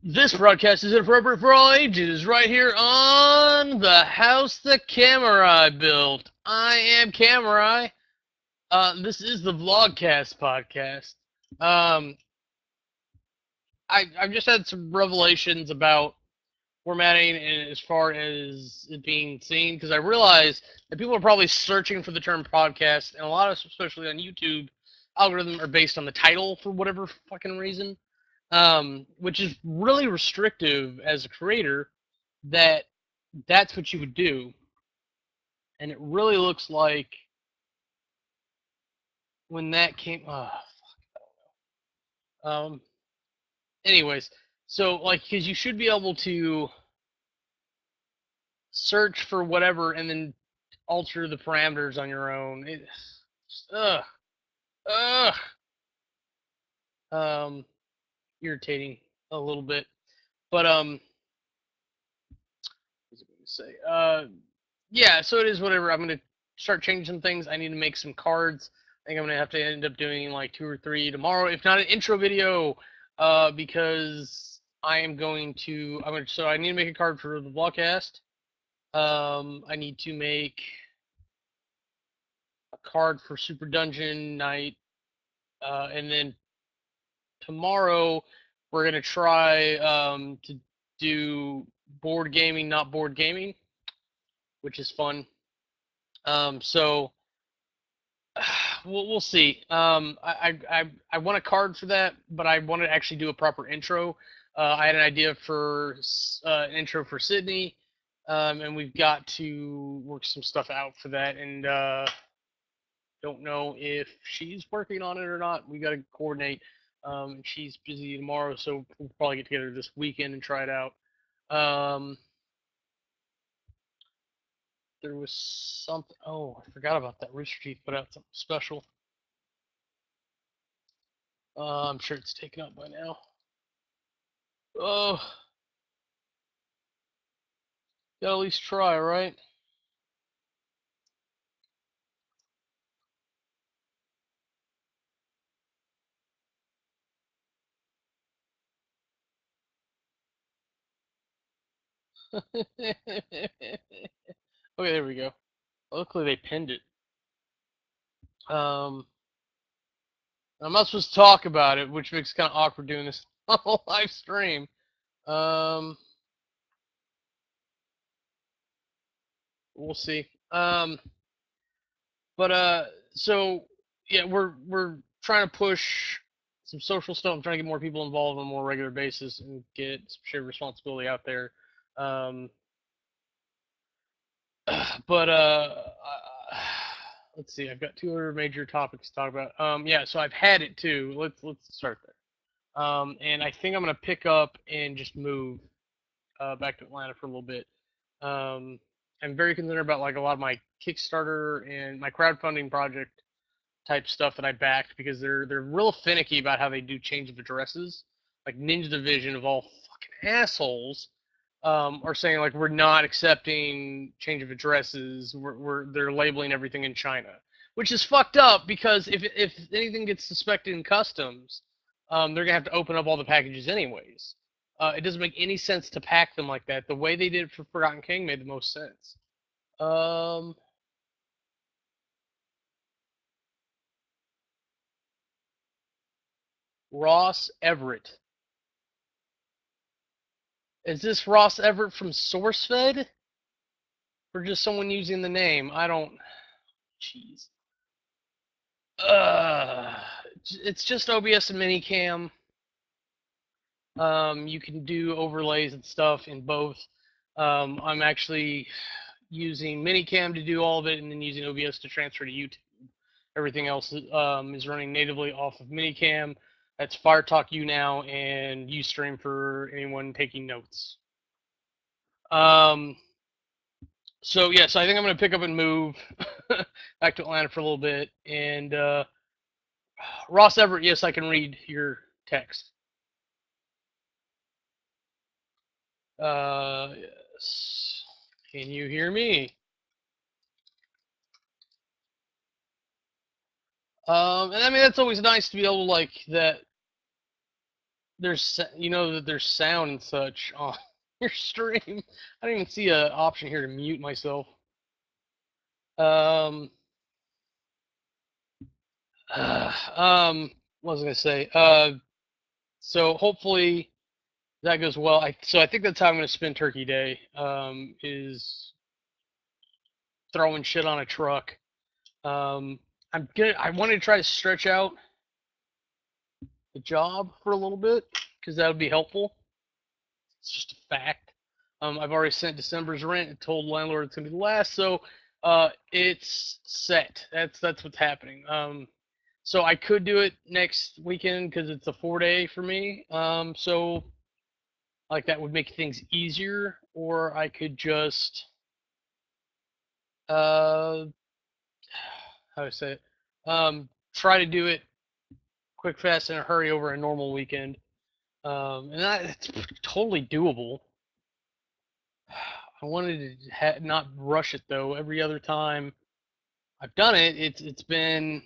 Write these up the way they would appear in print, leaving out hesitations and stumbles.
This broadcast is inappropriate for all ages, right here on the house that Kamurai built. I am Kamurai. This is the Vlogcast podcast. Um, I've just had some revelations about formatting and as far as it being seen, because I realize that people are probably searching for the term podcast, and a lot of, especially on YouTube, algorithms are based on the title for whatever fucking reason. Which is really restrictive as a creator that that's what you would do. And it really looks like when that came, um, anyways, so like, because you should be able to search for whatever and then alter the parameters on your own. Ugh, ugh, um, irritating a little bit. But, what's it going to say? Yeah, so it is whatever. I'm going to start changing some things. I need to make some cards. I think I'm going to have to end up doing like 2 or 3 tomorrow, if not an intro video, because so I need to make a card for the Vlogcast. I need to make a card for Super Dungeon Night, and then tomorrow we're going to try to do board gaming, not board gaming, which is fun. So we'll see. I want a card for that, but I want to actually do a proper intro. I had an idea for an intro for Sydney, and we've got to work some stuff out for that. And don't know if she's working on it or not. We got to coordinate. She's busy tomorrow, so we'll probably get together this weekend and try it out. Um, there was something. Oh, I forgot about that. Rooster Teeth put out something special. I'm sure it's taken up by now. Oh, gotta at least try, right? Okay, there we go. Luckily, they pinned it. Um, I'm not supposed to talk about it, which makes it kind of awkward doing this on a live stream. Um, we'll see. But so yeah, we're trying to push some social stuff. I'm trying to get more people involved on a more regular basis and get some shared responsibility out there. Um, but let's see. I've got 2 other major topics to talk about. Yeah, so I've had it too. Let's start there. And I think I'm gonna pick up and just move back to Atlanta for a little bit. Um, I'm very concerned about like a lot of my Kickstarter and my crowdfunding project type stuff that I backed because they're real finicky about how they do change of addresses. Like Ninja Division of all fucking assholes are saying like we're not accepting change of addresses. They're labeling everything in China, which is fucked up because if anything gets suspected in customs, they're gonna have to open up all the packages anyways. It doesn't make any sense to pack them like that. The way they did it for Forgotten King made the most sense. Um, Ross Everett. Is this Ross Everett from SourceFed? Or just someone using the name? I don't. Jeez. Uh, it's just OBS and Minicam. You can do overlays and stuff in both. I'm actually using Minicam to do all of it and then using OBS to transfer to YouTube. Everything else is running natively off of Minicam. That's Firetalk U now and Ustream for anyone taking notes. So yeah, so I think I'm gonna pick up and move back to Atlanta for a little bit. And Ross Everett, yes, I can read your text. Yes. Can you hear me? And I mean that's always nice to be able to like that. you know that there's sound and such on your stream. I don't even see an option here to mute myself. Um, what was I gonna say? So hopefully that goes well. So I think that's how I'm gonna spend Turkey Day. Is throwing shit on a truck. Um, I wanted to try to stretch out the job for a little bit because that would be helpful. It's just a fact. I've already sent December's rent and told the landlord it's gonna be the last, so it's set. That's what's happening. So I could do it next weekend because it's a 4-day for me. So like that would make things easier, or I could just uh, how do I say it? Try to do it quick, fast, in a hurry over a normal weekend. And it's totally doable. I wanted to not rush it though. Every other time I've done it, it's been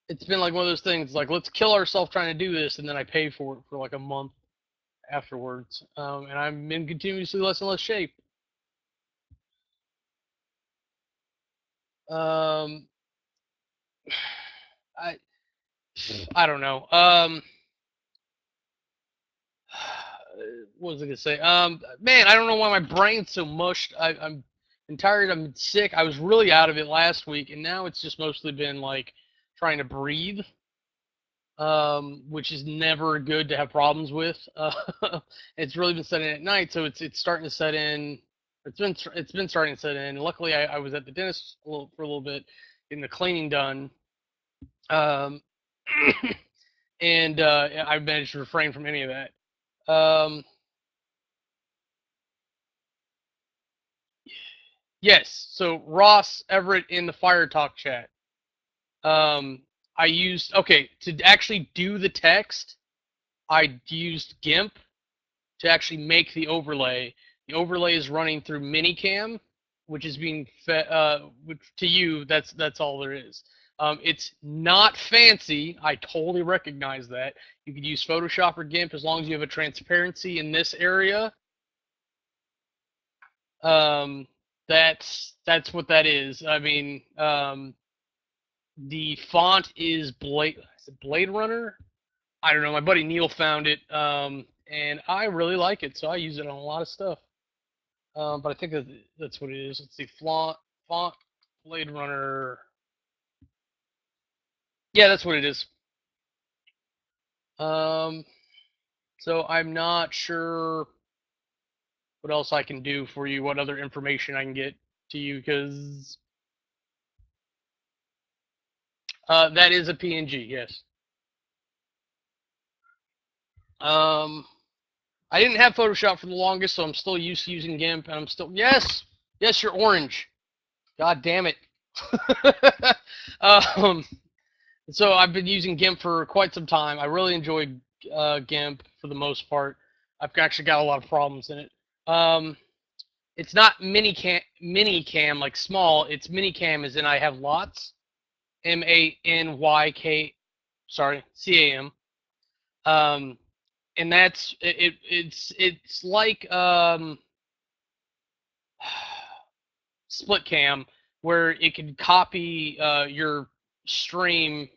like one of those things like let's kill ourselves trying to do this, and then I pay for it for like a month afterwards, and I'm in continuously less and less shape. Um, I I don't know. What was I gonna say? Man, I don't know why my brain's so mushed. I'm tired. I'm sick. I was really out of it last week, and now it's just mostly been like trying to breathe, which is never good to have problems with. It's really been setting in at night, so it's starting to set in. It's been starting to set in. Luckily, I was at the dentist for a little bit, getting the cleaning done, um, and I managed to refrain from any of that. Yes. So Ross Everett in the Firetalk chat. I used to actually do the text. I used GIMP to actually make the overlay. The overlay is running through Minicam, which is being fed. Which to you, that's all there is. It's not fancy. I totally recognize that. You could use Photoshop or GIMP as long as you have a transparency in this area. Um, that's what that is. I mean, the font is Blade Runner. I don't know. My buddy Neil found it, and I really like it, so I use it on a lot of stuff. But I think that's what it is. Let's see, font Blade Runner. Yeah, that's what it is. Um, so I'm not sure what else I can do for you, what other information I can get to you, because that is a PNG, yes. Um, I didn't have Photoshop for the longest, so I'm still used to using GIMP, and I'm still yes, you're orange. God damn it. um, so I've been using GIMP for quite some time. I really enjoy GIMP for the most part. I've actually got a lot of problems in it. It's not mini cam like small. It's minicam as in I have lots. MANYK, sorry, CAM. And it's like split cam where it can copy your stream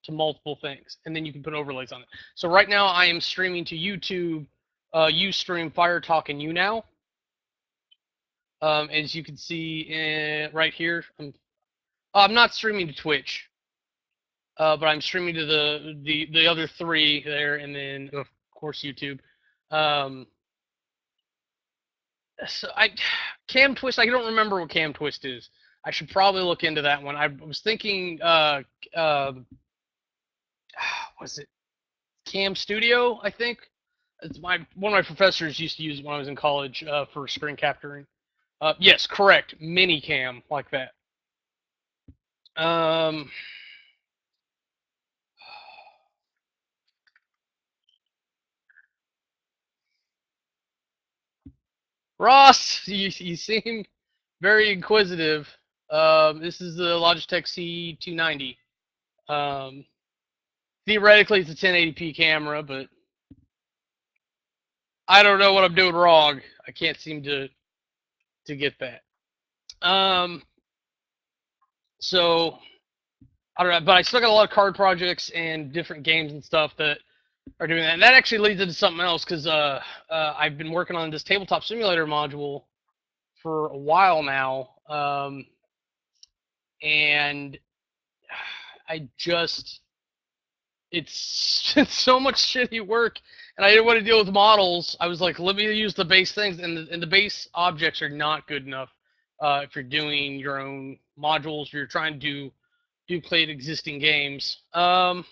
to multiple things, and then you can put overlays on it. So right now I am streaming to YouTube, Ustream, Firetalk, and YouNow. As you can see right here, I'm not streaming to Twitch, but I'm streaming to the other three there, and then of course YouTube. Um, so Cam Twist. I don't remember what Cam Twist is. I should probably look into that one. I was thinking, was it Cam Studio? I think it's one of my professors used to use it when I was in college for screen capturing. Yes, correct. Mini cam like that. Um, Ross, you seem very inquisitive. This is the Logitech C290. Um, theoretically it's a 1080p camera, but I don't know what I'm doing wrong. I can't seem to get that. Um, so I don't know, but I still got a lot of card projects and different games and stuff that are doing that. And that actually leads into something else because I've been working on this tabletop simulator module for a while now, and I just it's so much shitty work, and I didn't want to deal with models. I was like, let me use the base things, and the base objects are not good enough if you're doing your own modules. You're trying to duplicate existing games. I'm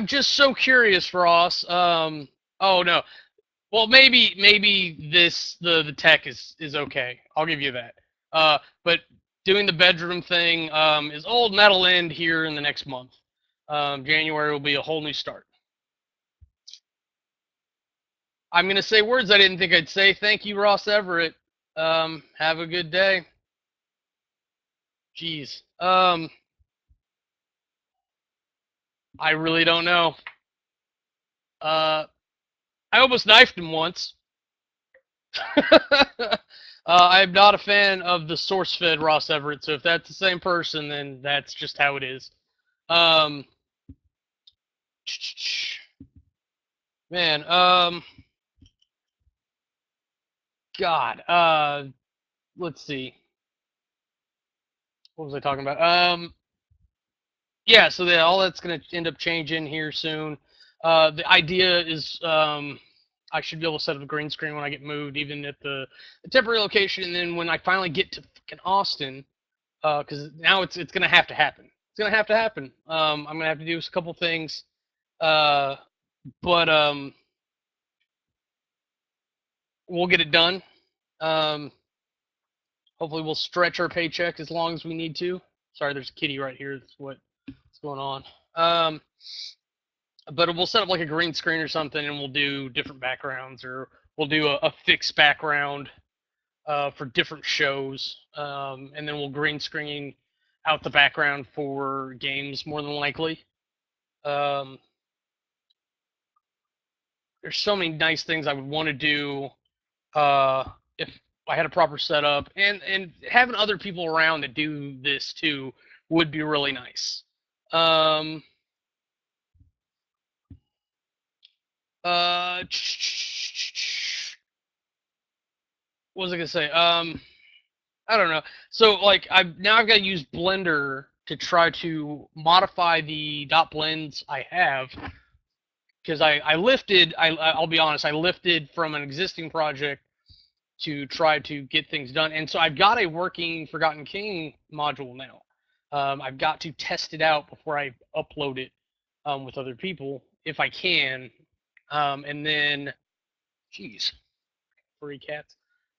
just so curious, Ross. Oh no. Well, maybe the tech is okay. I'll give you that. But doing the bedroom thing is old, and that'll end here in the next month. January will be a whole new start. I'm gonna say words I didn't think I'd say. Thank you, Ross Everett. Have a good day. Jeez. I really don't know. I almost knifed him once. I'm not a fan of the source fed Ross Everett, so if that's the same person, then that's just how it is. Um, man, God, let's see. What was I talking about? Yeah, so all that's going to end up changing here soon. The idea is I should be able to set up a green screen when I get moved, even at the temporary location, and then when I finally get to fucking Austin, because now it's going to have to happen. It's going to have to happen. I'm going to have to do a couple things, uh, but we'll get it done. Um, hopefully, we'll stretch our paycheck as long as we need to. Sorry, there's a kitty right here. That's what's going on. But we'll set up like a green screen or something, and we'll do different backgrounds, or we'll do a fixed background for different shows, and then we'll green screen out the background for games more than likely. Um, there's so many nice things I would want to do if I had a proper setup, and having other people around that do this too would be really nice. Um, what was I gonna say? I don't know. So like I've got to use Blender to try to modify the dot blends I have, because I'll be honest, I lifted from an existing project to try to get things done, and so I've got a working Forgotten King module now. I've got to test it out before I upload it with other people if I can, and then, jeez, furry cats.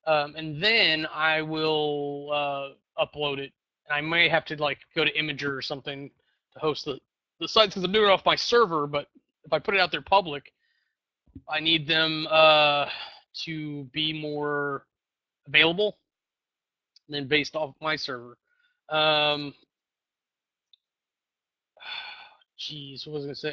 And then I will upload it. And I may have to like go to Imager or something to host the site because I'm doing it off my server. But if I put it out there public, I need them to be more available than based off my server. Geez, what was I gonna say?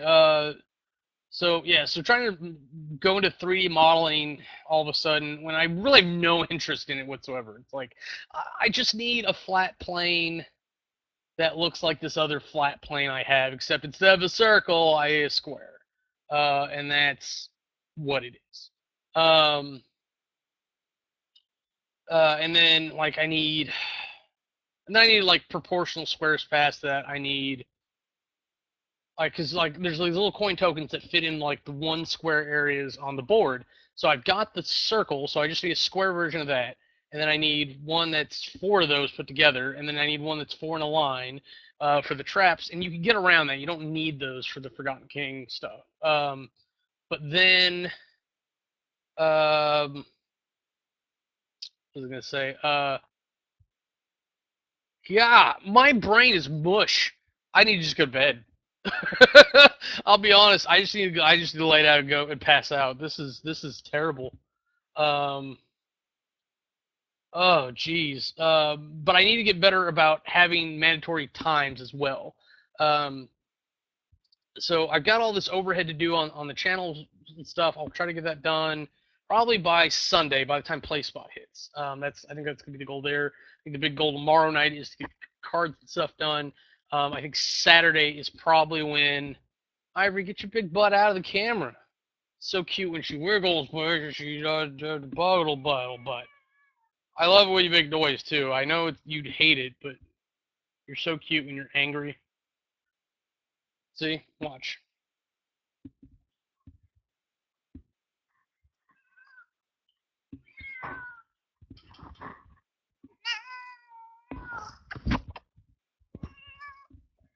So yeah, so trying to go into 3D modeling all of a sudden when I really have no interest in it whatsoever. It's like I just need a flat plane that looks like this other flat plane I have, except instead of a circle, I a square, and that's what it is. And then like and then I need like proportional squares past that. I need like, because like there's these little coin tokens that fit in like the one square areas on the board. So I've got the circle, so I just need a square version of that, and then I need one that's 4 of those put together, and then I need one that's 4 in a line for the traps, and you can get around that. You don't need those for the Forgotten King stuff. But then, what was I gonna say? Yeah, my brain is mush. I need to just go to bed. I'll be honest. I just need to lay down and go and pass out. This is terrible. Um, Oh, geez. But I need to get better about having mandatory times as well. Um, so I've got all this overhead to do on the channels and stuff. I'll try to get that done probably by Sunday, by the time play spot hits. I think that's gonna be the goal there. I think the big goal tomorrow night is to get cards and stuff done. I think Saturday is probably when Ivory, get your big butt out of the camera. So cute when she wiggles, but she does the bottle butt. I love it when you make noise too. I know you'd hate it, but you're so cute when you're angry. See, watch.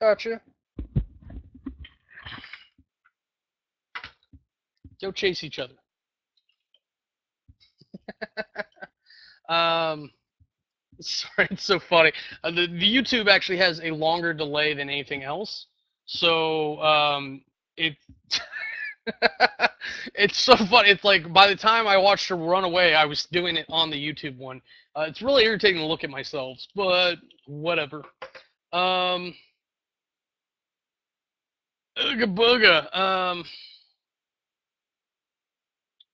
Gotcha. Go chase each other. um, sorry, it's so funny. The YouTube actually has a longer delay than anything else, so it it's so funny. It's like by the time I watched her run away, I was doing it on the YouTube one. It's really irritating to look at myself, but whatever. Um, Ooga booga.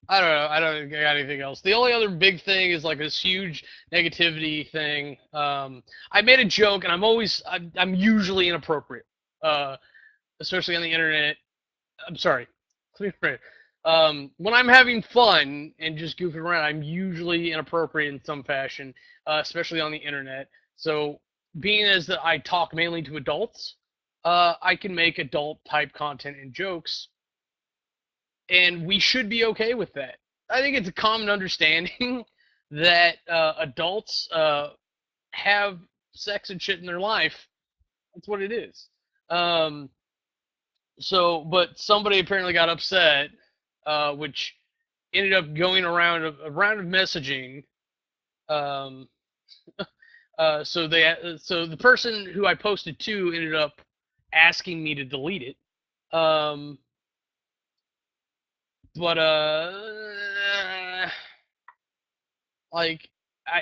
I don't know. I don't got anything else. The only other big thing is like this huge negativity thing. I made a joke, and I'm usually inappropriate, uh, especially on the internet. I'm sorry. When I'm having fun and just goofing around, I'm usually inappropriate in some fashion, especially on the internet. So, being as that I talk mainly to adults, I can make adult type content and jokes, and we should be okay with that. I think it's a common understanding that adults have sex and shit in their life. That's what it is. Um, but somebody apparently got upset, which ended up going around a round of messaging. Um, so the person who I posted to ended up asking me to delete it. Um, but like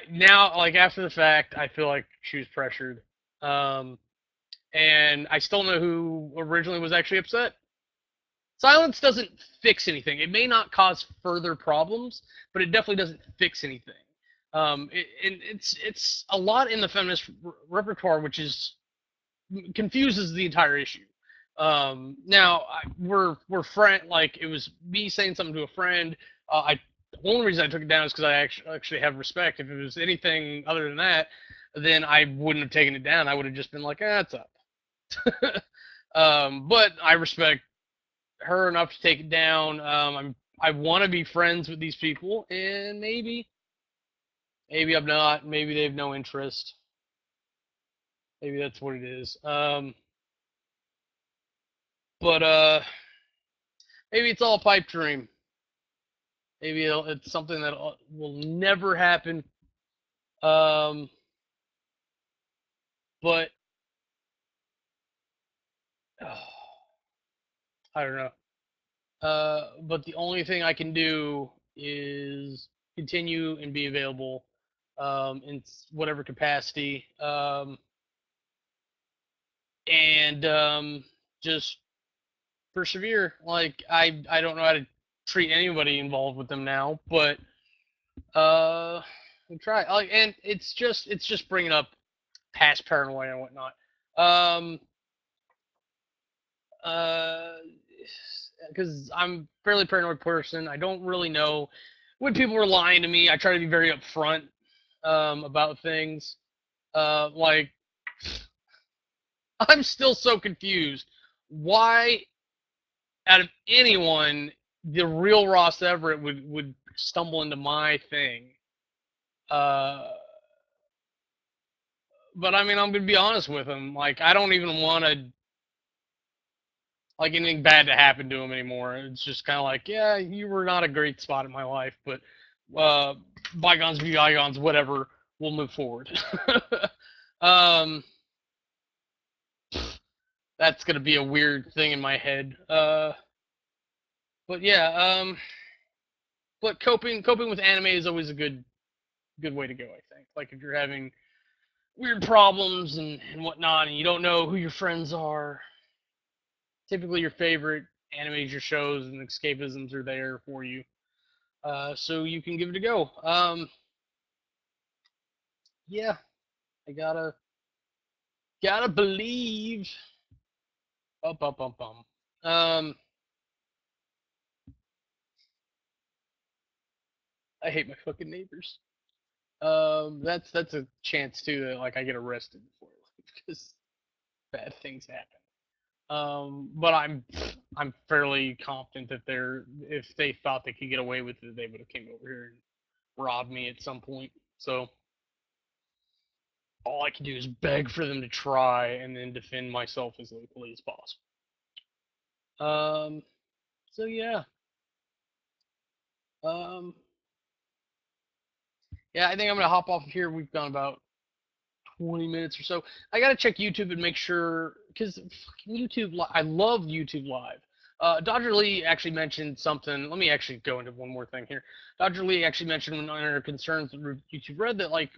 now, like after the fact, I feel like she was pressured. Um, and I still know who originally was actually upset. Silence doesn't fix anything. It may not cause further problems, but it definitely doesn't fix anything. It's a lot in the feminist repertoire, which is confuses the entire issue. Now we're friend, like it was me saying something to a friend. I The only reason I took it down is because I actually have respect. If it was anything other than that, then I wouldn't have taken it down. I would have just been like, it's up. But I respect her enough to take it down. I want to be friends with these people, and maybe I'm not. Maybe they have no interest. Maybe that's what it is. But maybe it's all a pipe dream. Maybe it's something that will never happen. Um, but I don't know. But the only thing I can do is continue and be available in whatever capacity, and just persevere. Like I don't know how to treat anybody involved with them now, but we try. Like, and it's just bringing up past paranoia and whatnot. Um, uh, because I'm a fairly paranoid person. I don't really know when people are lying to me. I try to be very upfront about things. Like I'm still so confused. Why, out of anyone, the real Ross Everett would stumble into my thing? Uh, but I mean, I'm gonna be honest with him. Like, I don't even want to like anything bad to happen to him anymore. It's just kind of like, yeah, you were not a great spot in my life, but uh, bygones be bygones. Whatever. We'll move forward. um, that's gonna be a weird thing in my head. But yeah. But coping with anime is always a good good way to go, I think. Like if you're having weird problems and whatnot, and you don't know who your friends are, typically your favorite animes, your shows, and escapisms are there for you. So you can give it a go. Yeah, I gotta believe. Bum, bum, bum. I hate my fucking neighbors. That's a chance too that like I get arrested before because bad things happen. But I'm fairly confident that they're if they thought they could get away with it, they would have came over here and robbed me at some point. So all I can do is beg for them to try and then defend myself as locally as possible. Um, so yeah. Um, yeah, I think I'm gonna hop off of here. We've gone about 20 minutes or so. I gotta check YouTube and make sure because YouTube. I love YouTube Live. Dodger Lee actually mentioned something. Let me actually go into one more thing here. Dodger Lee actually mentioned when under concerns with YouTube Red that like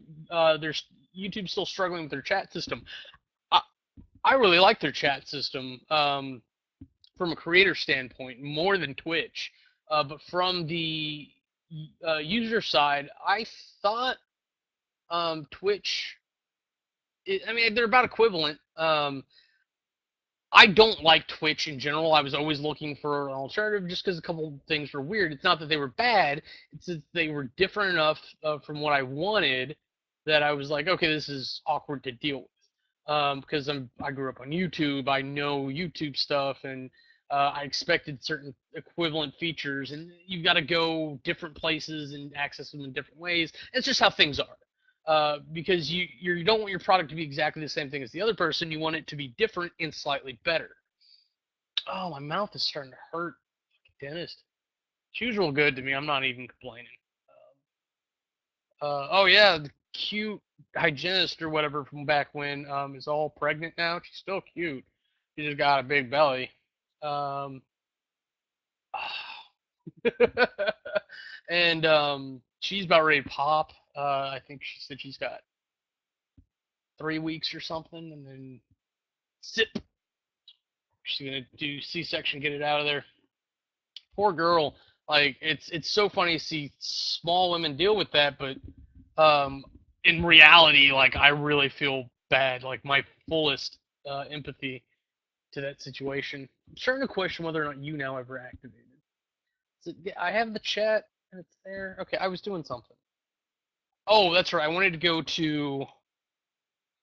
there's YouTube's still struggling with their chat system. I, I really like their chat system from a creator standpoint more than Twitch. But from the user side, I thought Twitch. I mean, they're about equivalent. I don't like Twitch in general. I was always looking for an alternative just because a couple things were weird. It's not that they were bad, it's that they were different enough from what I wanted that I was like, okay, this is awkward to deal with. Because I grew up on YouTube, I know YouTube stuff, and I expected certain equivalent features, and you've got to go different places and access them in different ways. It's just how things are because you don't want your product to be exactly the same thing as the other person. You want it to be different and slightly better. Oh, my mouth is starting to hurt. Dentist. She was real good to me. I'm not even complaining. Oh yeah, the cute hygienist or whatever from back when is all pregnant now. She's still cute. She just got a big belly. Um, and she's about ready to pop. I think she said she's got 3 weeks or something, and then zip. She's gonna do C-section, get it out of there. Poor girl. Like it's so funny to see small women deal with that, but um, in reality, like I really feel bad. Like my fullest empathy to that situation. I'm starting to question whether or not you now ever activated. I have the chat and it's there. Okay, I was doing something. Oh, that's right. I wanted to go to.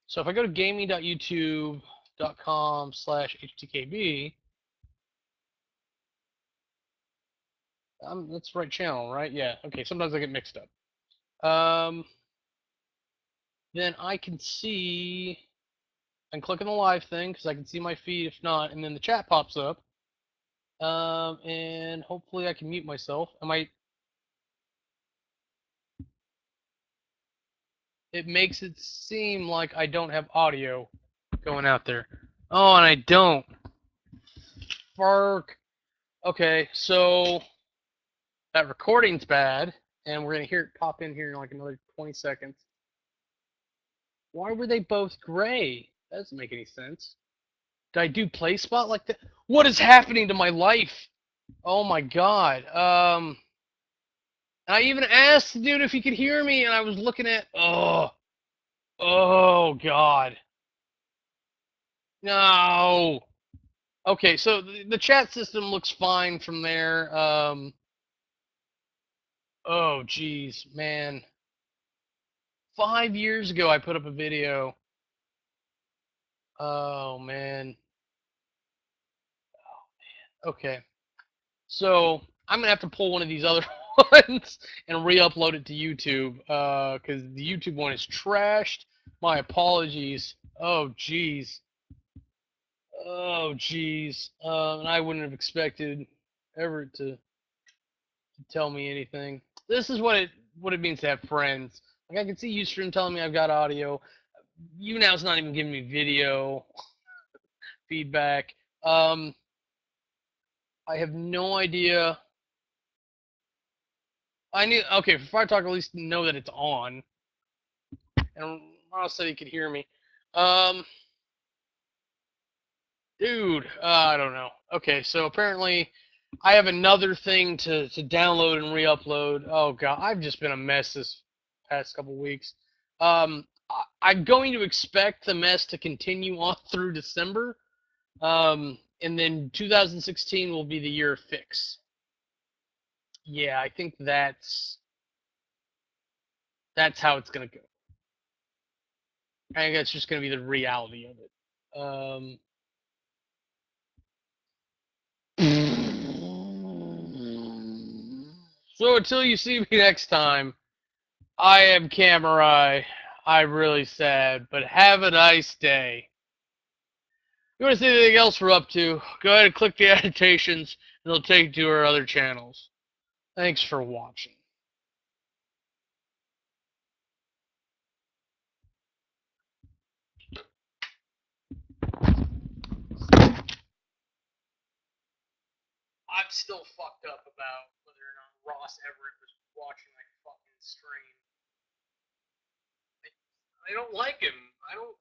So if I go to gaming.youtube.com/htkb, that's the right channel, right? Yeah. Okay. Sometimes I get mixed up. Then I can see and click on the live thing because I can see my feed. If not, and then the chat pops up. And hopefully I can mute myself. It makes it seem like I don't have audio going out there. Oh, and I don't. Fark. Okay, so that recording's bad, and we're gonna hear it pop in here in like another 20 seconds. Why were they both gray? That doesn't make any sense. Did I do play spot like that? What is happening to my life? Oh my god. I even asked the dude if he could hear me, and I was looking at. Oh god. No. Okay, so the chat system looks fine from there. Oh geez, man. 5 years ago, I put up a video. Oh man. Okay. So I'm gonna have to pull one of these other ones and re-upload it to YouTube because the YouTube one is trashed. My apologies. Oh geez. Oh geez. And I wouldn't have expected Everett to tell me anything. This is what it means to have friends. Like I can see Ustream telling me I've got audio. You now's not even giving me video feedback. I have no idea. I need okay for Firetalk at least know that it's on. and Ross said he could hear me. Um, Dude, I don't know. Okay, so apparently I have another thing to download and re-upload. Oh god, I've just been a mess this past couple weeks. I'm going to expect the mess to continue on through December. And then 2016 will be the year of fix. Yeah, I think that's how it's gonna go. I think that's just gonna be the reality of it. So until you see me next time, I am Kamurai. I'm really sad, but have a nice day. If you want to see anything else we're up to, go ahead and click the annotations, and it'll take you to our other channels. Thanks for watching. I'm still fucked up about whether or not Ross Everett was watching my fucking stream. I don't like him. I don't